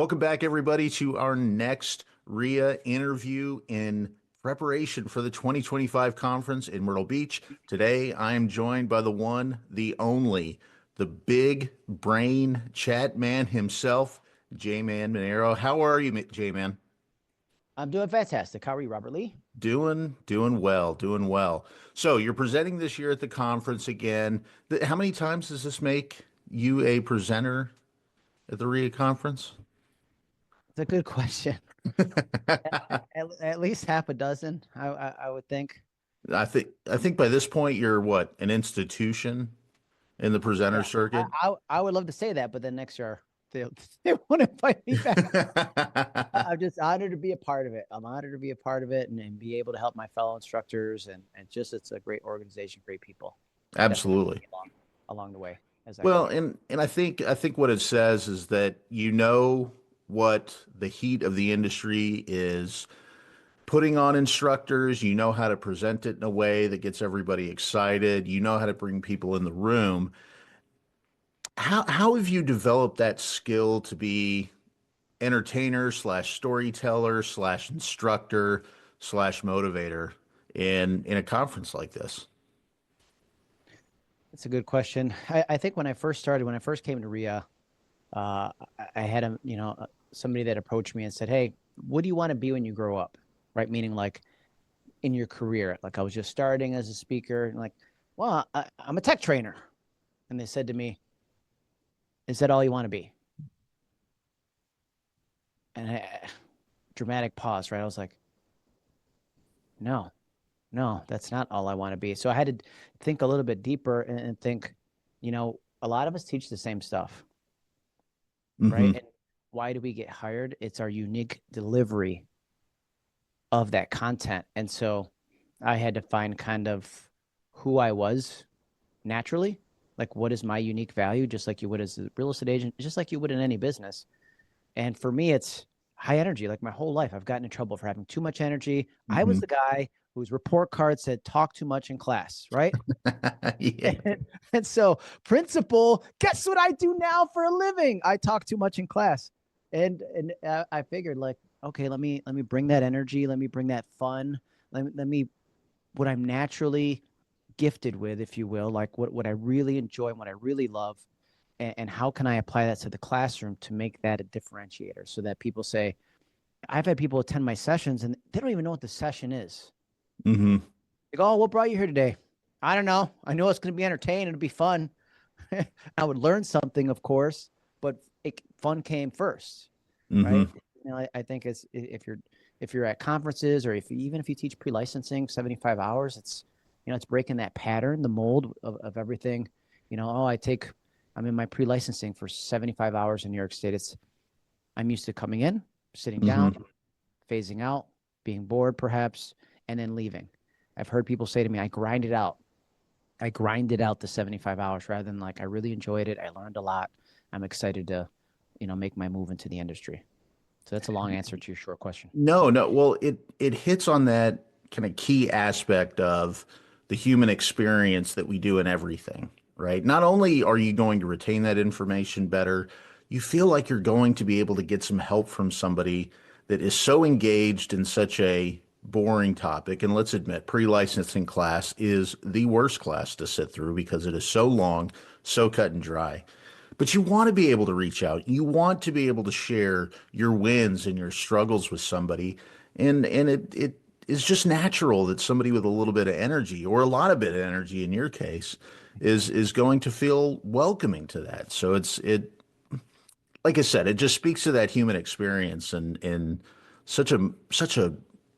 Welcome back, everybody, to our next RIA interview in preparation for the 2025 conference in Myrtle Beach. Today, I am joined by the one, the only, the big brain chat man himself, JMan Maneiro. How are you, JMan? I'm doing fantastic. How are you, Robert Lee? Doing well, doing well. So you're presenting this year at the conference again. How many times does this make you a presenter at the RIA conference? It's a good question. At least half a dozen, I would think. I think by this point you're what, an institution in the presenter Yeah, I, circuit? I would love to say that, but then next year they they won't invite me back. I'm just honored to be a part of it. I'm honored to be a part of it and be able to help my fellow instructors and just it's a great organization, great people that have helped Absolutely. me along the way as I Well, grow. and I think what it says is that you know what the heat of the industry is putting on instructors, you know how to present it in a way that gets everybody excited, you know how to bring people in the room. How have you developed that skill to be entertainer slash storyteller slash instructor slash motivator in a conference like this? It's a good question. I think when I first started, when I first came to RIA, I had somebody that approached me and said, "Hey, what do you want to be when you grow up?" Right? Meaning like in your career. Like I was just starting as a speaker, and like, well, I'm a tech trainer, and they said to me, "Is that all you want to be?" And dramatic pause. Right? I was like, "No, no, that's not all I want to be." So I had to think a little bit deeper and think, a lot of us teach the same stuff, right? Hmm. And why do we get hired? It's our unique delivery of that content. And so I had to find kind of who I was naturally, like what is my unique value, just like you would as a real estate agent, just like you would in any business. And for me, it's high energy. Like my whole life, I've gotten in trouble for having too much energy. I was Hmm. the guy whose report card said talk too much in class, right? Yeah. And so, principal, guess what I do now for a living? I talk too much in class, and I figured like, okay, let me bring that energy, let me bring that fun, let me what I'm naturally gifted with, if you will, like what I really enjoy and what I really love, and how can I apply that to the classroom to make that a differentiator, so that people say, I've had people attend my sessions and they don't even know what the session is. Hmm. Like, oh, what brought you here today? I don't know. I know it's going to be entertaining. It'll be fun. I would learn something, of course, but fun came first, right? Hmm. I think it's if you're at conferences or even if you teach pre-licensing 75 hours, it's breaking that pattern, the mold of everything. Oh, I'm in my pre-licensing for 75 hours in New York State. I'm used to coming in, sitting Hmm. down, phasing out, being bored perhaps, and then leaving. I've heard people say to me, I grinded out the 75 hours rather than like I really enjoyed it. I learned a lot. I'm excited to, make my move into the industry. So that's a long answer to your short question. No, no. Well, it hits on that kind of key aspect of the human experience that we do in everything, right? Not only are you going to retain that information better, you feel like you're going to be able to get some help from somebody that is so engaged in such a boring topic. And let's admit, pre-licensing class is the worst class to sit through because it is so long, so cut and dry. But you want to be able to reach out. You want to be able to share your wins and your struggles with somebody. And it is just natural that somebody with a little bit of energy or a lot of bit of energy in your case is going to feel welcoming to that. So it like I said, it just speaks to that human experience and in such a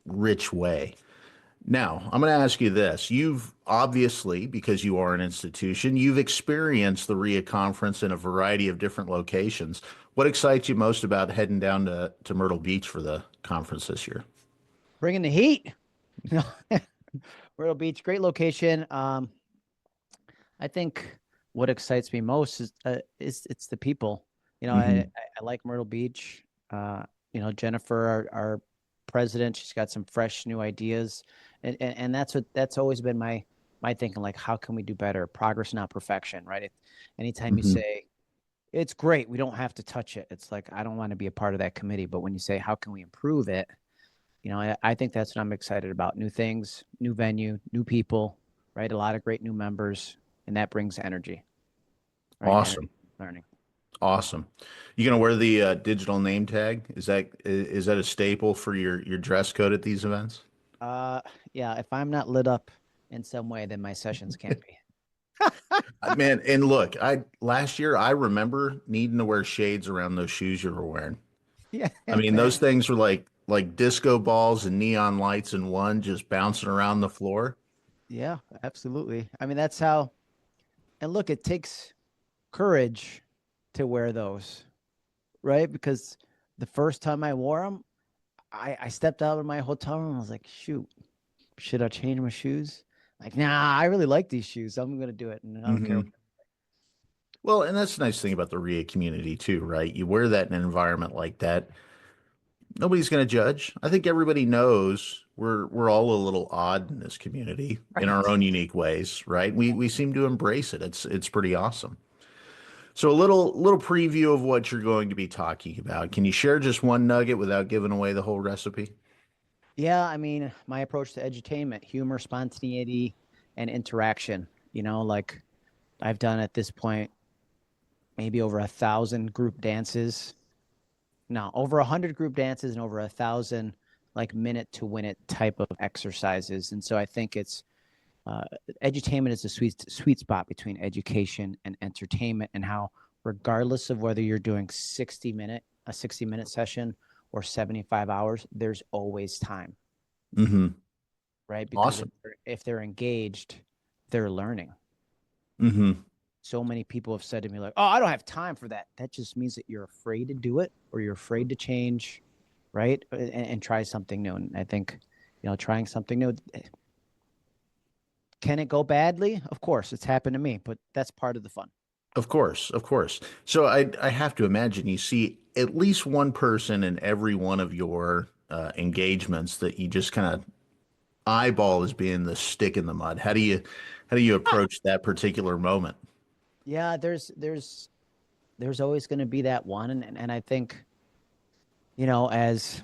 rich way. Now, I'm going to ask you this. You've obviously, because you are an institution, you've experienced the RIA conference in a variety of different locations. What excites you most about heading down to Myrtle Beach for the conference this year? Bringing the heat. Myrtle Beach, great location. I think what excites me most is it's the people. Hmm. I like Myrtle Beach. Jennifer, our president, she's got some fresh new ideas, and that's always been my thinking. Like, how can we do better? Progress, not perfection, right? Anytime you Hmm. say it's great. We don't have to touch it. It's like I don't want to be a part of that committee. But when you say how can we improve it, I think that's what I'm excited about. New things, new venue, new people, right? A lot of great new members, and that brings energy, right? And energy Awesome. learning. Awesome. You gonna wear the digital name tag? Is that a staple for your dress code at these events? Uh, yeah, if I'm not lit up in some way, then my sessions can't be. Man, and look, I last year I remember needing to wear shades around those shoes you were wearing. Yeah. I mean, those things were like disco balls and neon lights in one, just bouncing around the floor. Yeah, absolutely. I mean, that's how, and look, it takes courage to wear those, right? Because the first time I wore them, I stepped out of my hotel room. I was like, shoot, should I change my shoes? Like, nah, I really like these shoes. I'm going to do it. And I don't care. Hmm. Well, and that's the nice thing about the RIA community too, right? You wear that in an environment like that, nobody's going to judge. I think everybody knows we're all a little odd in this community in our Right. own unique ways, right? We seem to embrace it. It's pretty awesome. So a little preview of what you're going to be talking about. Can you share just one nugget without giving away the whole recipe? Yeah. I mean, my approach to edutainment, humor, spontaneity, and interaction, like I've done at this point, maybe over 1,000 group dances. No, over 100 group dances and over 1,000 like minute to win it type of exercises. And so I think it's uh, edutainment is a sweet spot between education and entertainment, and how regardless of whether you're doing 60-minute session or 75 hours, there's always time, Hmm. right? Because Awesome. if they're engaged, they're learning. Hmm. So many people have said to me like, "Oh, I don't have time for that." That just means that you're afraid to do it or you're afraid to change, right? And try something new. And I think, trying something new, can it go badly? Of course, it's happened to me, but that's part of the fun. Of course, of course. So I have to imagine you see at least one person in every one of your engagements that you just kind of eyeball as being the stick in the mud. How do you approach that particular moment? Yeah, there's always going to be that one, and I think, as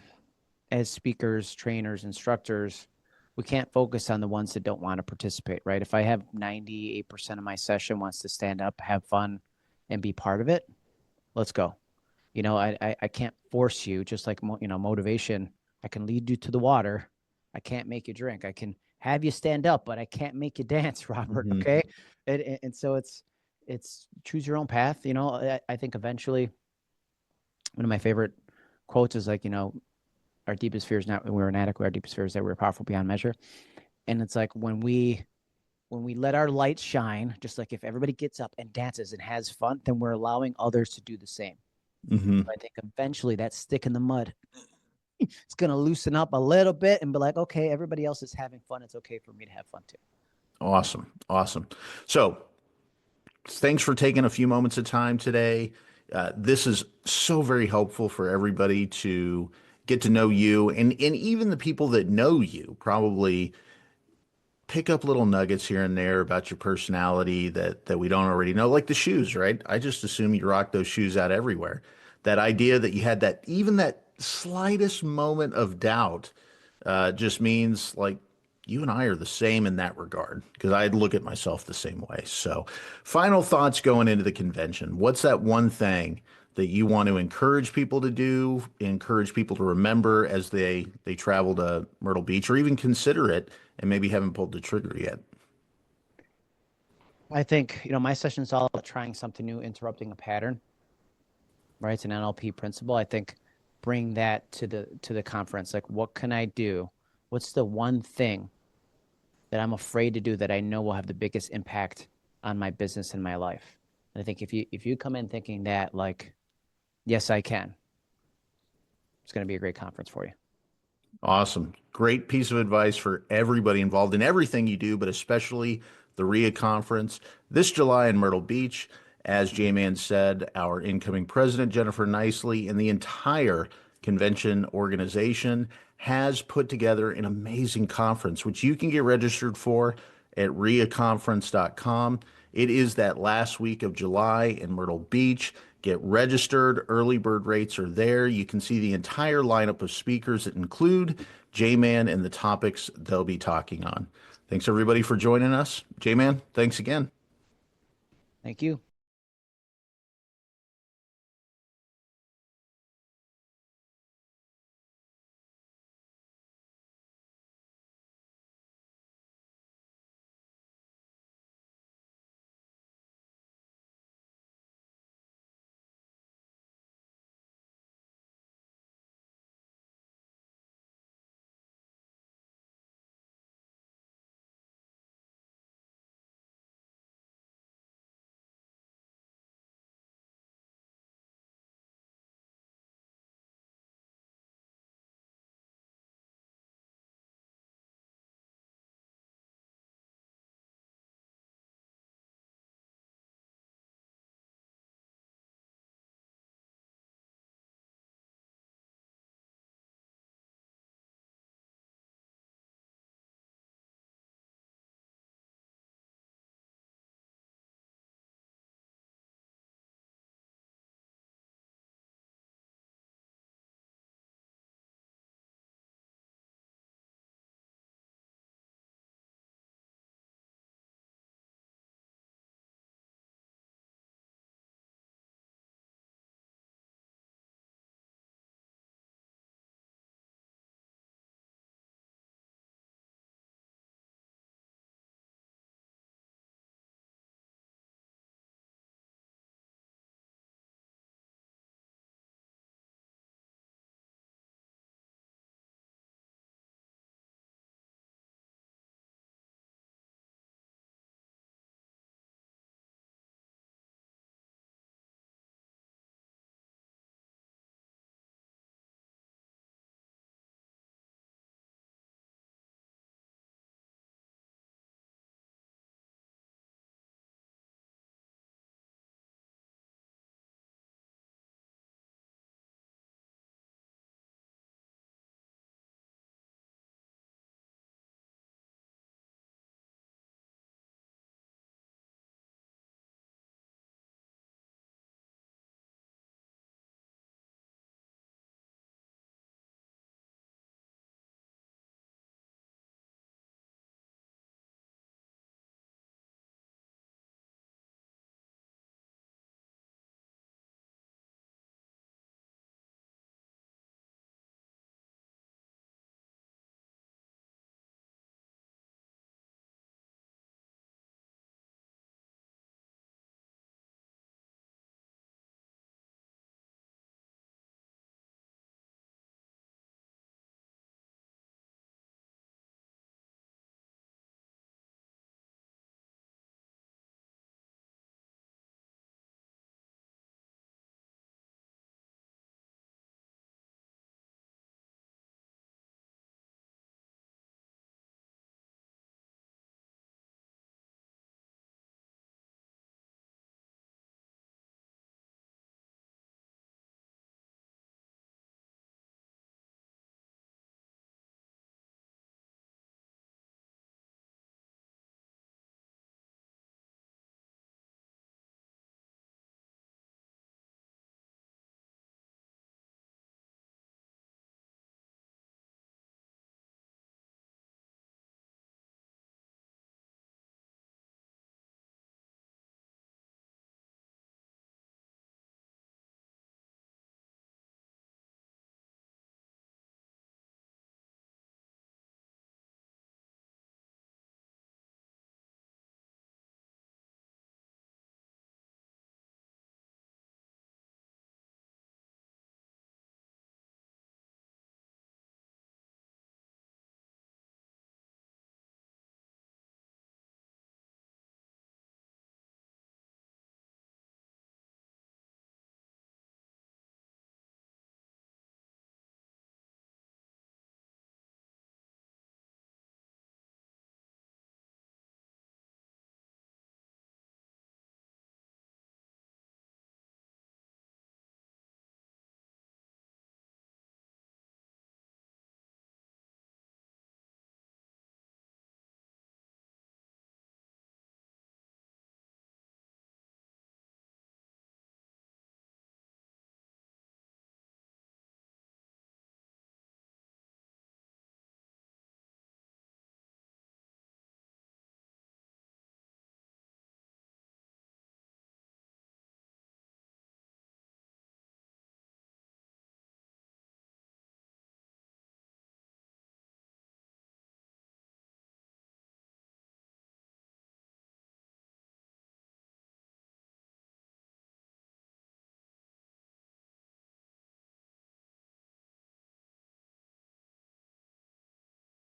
speakers, trainers, instructors, we can't focus on the ones that don't want to participate, right? If I have 98% of my session wants to stand up, have fun, and be part of it, let's go. I can't force you, just like motivation. I can lead you to the water. I can't make you drink. I can have you stand up, but I can't make you dance, Robert. Hmm. Okay, and so it's choose your own path. I think eventually one of my favorite quotes is like, our deepest fear is not we're inadequate. Our deepest fear is that we're powerful beyond measure. And it's like when we let our light shine, just like if everybody gets up and dances and has fun, then we're allowing others to do the same. Hmm. I think eventually that stick in the mud, it's going to loosen up a little bit and be like, okay, everybody else is having fun. It's okay for me to have fun too. Awesome. Awesome. So thanks for taking a few moments of time today. This is so very helpful for everybody to get to know you, and even the people that know you probably pick up little nuggets here and there about your personality that we don't already know, like the shoes, right? I just assume you rock those shoes out everywhere. That idea that you had that even that slightest moment of doubt just means like you and I are the same in that regard because I look at myself the same way. So, final thoughts going into the convention. What's that one thing that you want to encourage people to do, encourage people to remember as they travel to Myrtle Beach or even consider it and maybe haven't pulled the trigger yet? I think, my session is all about trying something new, interrupting a pattern, right? It's an NLP principle. I think bring that to the conference. Like, what can I do? What's the one thing that I'm afraid to do that I know will have the biggest impact on my business and my life? And I think if you come in thinking that, like, yes, I can, it's going to be a great conference for you. Awesome. Great piece of advice for everybody involved in everything you do, but especially the RIA conference this July in Myrtle Beach. As JMan said, our incoming president, Jennifer Nicely, and the entire convention organization has put together an amazing conference, which you can get registered for at riaconference.com. It is that last week of July in Myrtle Beach. Get registered. Early bird rates are there. You can see the entire lineup of speakers that include JMan and the topics they'll be talking on. Thanks everybody for joining us. JMan, thanks again. Thank you.